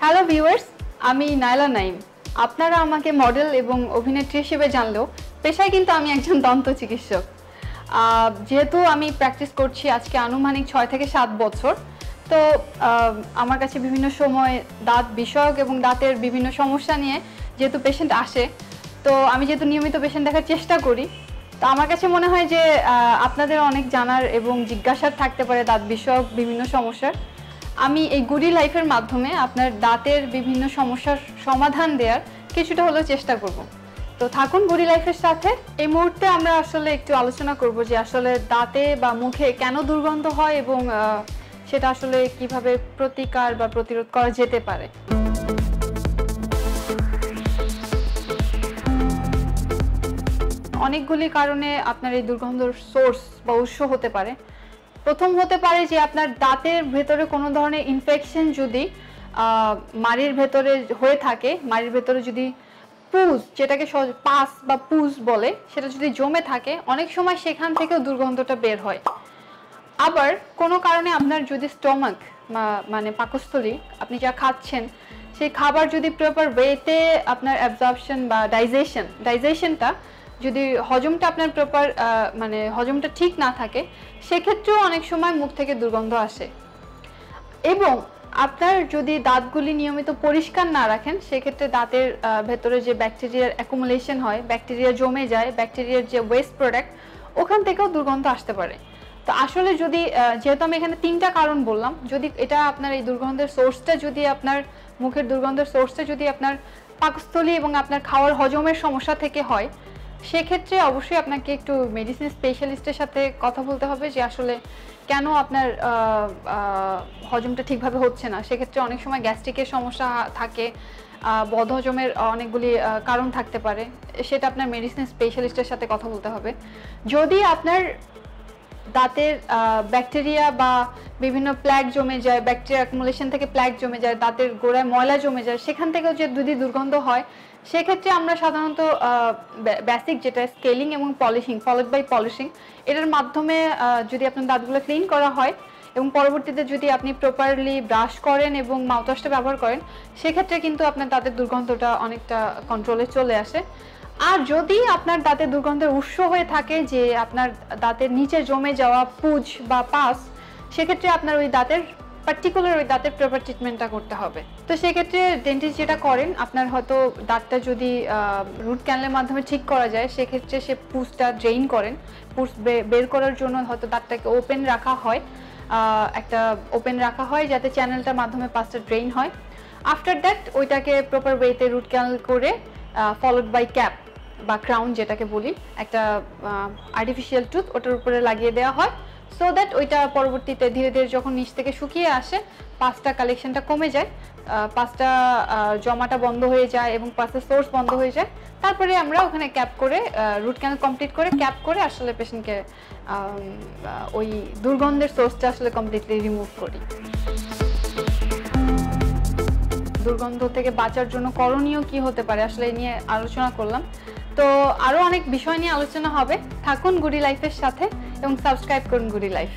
Hello viewers, আমি নাইলা নাইম। আপনারা আমাকে মডেল এবং অভিনেত্রী হিসেবে জানলেও পেশায় কিন্তু আমি একজন দন্ত চিকিৎসক। যেহেতু আমি প্র্যাকটিস করছি আজকে আনুমানিক 6 থেকে 7 বছর, তো আমার কাছে বিভিন্ন সময় দাঁত বিষয়ক এবং দাঁতের বিভিন্ন সমস্যা নিয়ে যেহেতু পেশেন্ট আসে, তো আমি যেহেতু নিয়মিত পেশেন্ট দেখার চেষ্টা করি, তো আমার কাছে মনে হয় যে আপনাদের অনেক জানার এবং জিজ্ঞাসার থাকতে পারে দাঁত বিষয়ক বিভিন্ন সমস্যার। আমি এই গুডি লাইফের মাধ্যমে আপনার দাঁতের বিভিন্ন সমস্যার সমাধান দেওয়ার কিছুটা হলেও চেষ্টা করব। তো থাকুন গুডি লাইফের সাথে। এই মুহূর্তে আমরা আসলে একটু আলোচনা করব যে আসলে দাঁতে বা মুখে কেন দুর্গন্ধ হয় এবং সেটা আসলে কিভাবে প্রতিকার বা প্রতিরোধ করা যেতে পারে। অনেকগুলি কারণে আপনার এই দুর্গন্ধর সোর্স বা উৎস হতে পারে। প্রথম হতে পারে যে আপনার দাঁতের ভেতরে কোনো ধরনের ইনফেকশন যদি মাড়ির ভেতরে হয়ে থাকে, মাড়ির ভেতরে যদি পুজ, যেটাকে পাস বা পুজ বলে, সেটা যদি জমে থাকে, অনেক সময় সেখান থেকেও দুর্গন্ধটা বের হয়। আবার কোনো কারণে আপনার যদি স্টমাক মানে পাকস্থলী, আপনি যা খাচ্ছেন সেই খাবার যদি প্রপার ওয়েতে আপনার অ্যাবজর্পশন বা ডাইজেশনটা যদি হজমটা আপনার প্রপার মানে হজমটা ঠিক না থাকে, সেক্ষেত্রেও অনেক সময় মুখ থেকে দুর্গন্ধ আসে। এবং আপনার যদি দাঁতগুলি নিয়মিত পরিষ্কার না রাখেন, সেক্ষেত্রে দাঁতের ভেতরে যে ব্যাকটেরিয়ার অ্যাকুমুলেশন হয়, ব্যাকটেরিয়া জমে যায়, ব্যাকটেরিয়ার যে ওয়েস্ট প্রোডাক্ট, ওখান থেকেও দুর্গন্ধ আসতে পারে। তো আসলে যদি যেহেতু আমি এখানে 3টা কারণ বললাম, যদি এটা আপনার এই দুর্গন্ধের সোর্সটা যদি আপনার মুখের দুর্গন্ধের সোর্সটা যদি আপনার পাকস্থলী এবং আপনার খাওয়ার হজমের সমস্যা থেকে হয়, সেক্ষেত্রে অবশ্যই আপনাকে একটু মেডিসিন স্পেশালিস্টের সাথে কথা বলতে হবে যে আসলে কেন আপনার হজমটা ঠিকভাবে হচ্ছে না। সেক্ষেত্রে অনেক সময় গ্যাস্ট্রিকের সমস্যা থাকে, বদহজমের অনেকগুলি কারণ থাকতে পারে, সেটা আপনার মেডিসিন স্পেশালিস্টের সাথে কথা বলতে হবে। যদি আপনার দাঁতের ব্যাকটেরিয়া বা বিভিন্ন প্ল্যাক জমে যায়, ব্যাকটেরিয়া অ্যাকুমুলেশন থেকে প্ল্যাক জমে যায়, দাঁতের গোড়ায় ময়লা জমে যায়, সেখান থেকেও যদি দুর্গন্ধ হয়, সেক্ষেত্রে আমরা সাধারণত বেসিক যেটা স্কেলিং এবং পলিশিং, ফলোড বাই পলিশিং, এটার মাধ্যমে যদি আপনার দাঁতগুলো ক্লিন করা হয় এবং পরবর্তীতে যদি আপনি প্রপারলি ব্রাশ করেন এবং মাউথওয়াশটা ব্যবহার করেন, সেক্ষেত্রে কিন্তু আপনার দাঁতের দুর্গন্ধটা অনেকটা কন্ট্রোলে চলে আসে। আর যদি আপনার দাঁতের দুর্গন্ধের উৎস হয়ে থাকে যে আপনার দাঁতের নিচে জমে যাওয়া পুজ বা পাস, সেক্ষেত্রে আপনার ওই দাঁতের প্রপার ট্রিটমেন্টটা করতে হবে। তো সেক্ষেত্রে ডেন্টিস্ট যেটা করেন, আপনার হয়তো দাঁতটা যদি রুট ক্যানেলের মাধ্যমে ঠিক করা যায়, সেক্ষেত্রে সে পুজটা ড্রেইন করেন। পুজ বের করার জন্য হয়তো দাঁতটাকে ওপেন রাখা হয়, যাতে চ্যানেলটার মাধ্যমে পাসটা ড্রেইন হয়। আফটার দ্যাট ওইটাকে প্রপার ওয়েতে রুট ক্যানেল করে ফলোড বাই ক্যাপ বা ক্রাউন যেটাকে বলি, একটা আর্টিফিশিয়াল টুথ ওটার উপরে লাগিয়ে দেওয়া হয়, সো দ্যাট ওইটা পরবর্তীতে ধীরে ধীরে যখন নিচ থেকে শুকিয়ে আসে, পাসটা কালেকশনটা কমে যায়, পাসটা জমাটা বন্ধ হয়ে যায় এবং পাসের সোর্স বন্ধ হয়ে যায়। তারপরে আমরা ওখানে ক্যাপ করে রুট ক্যানেল কমপ্লিট করে ক্যাপ করে আসলে পেশেন্টকে ওই দুর্গন্ধের সোর্সটা আসলে কমপ্লিটলি রিমুভ করি। দুর্গন্ধ থেকে বাঁচার জন্য করণীয় কি হতে পারে, আসলে এই নিয়ে আলোচনা করলাম। তো আরও অনেক বিষয় নিয়ে আলোচনা হবে। থাকুন গুডি লাইফের সাথে এবং সাবস্ক্রাইব করুন গুডি লাইফ।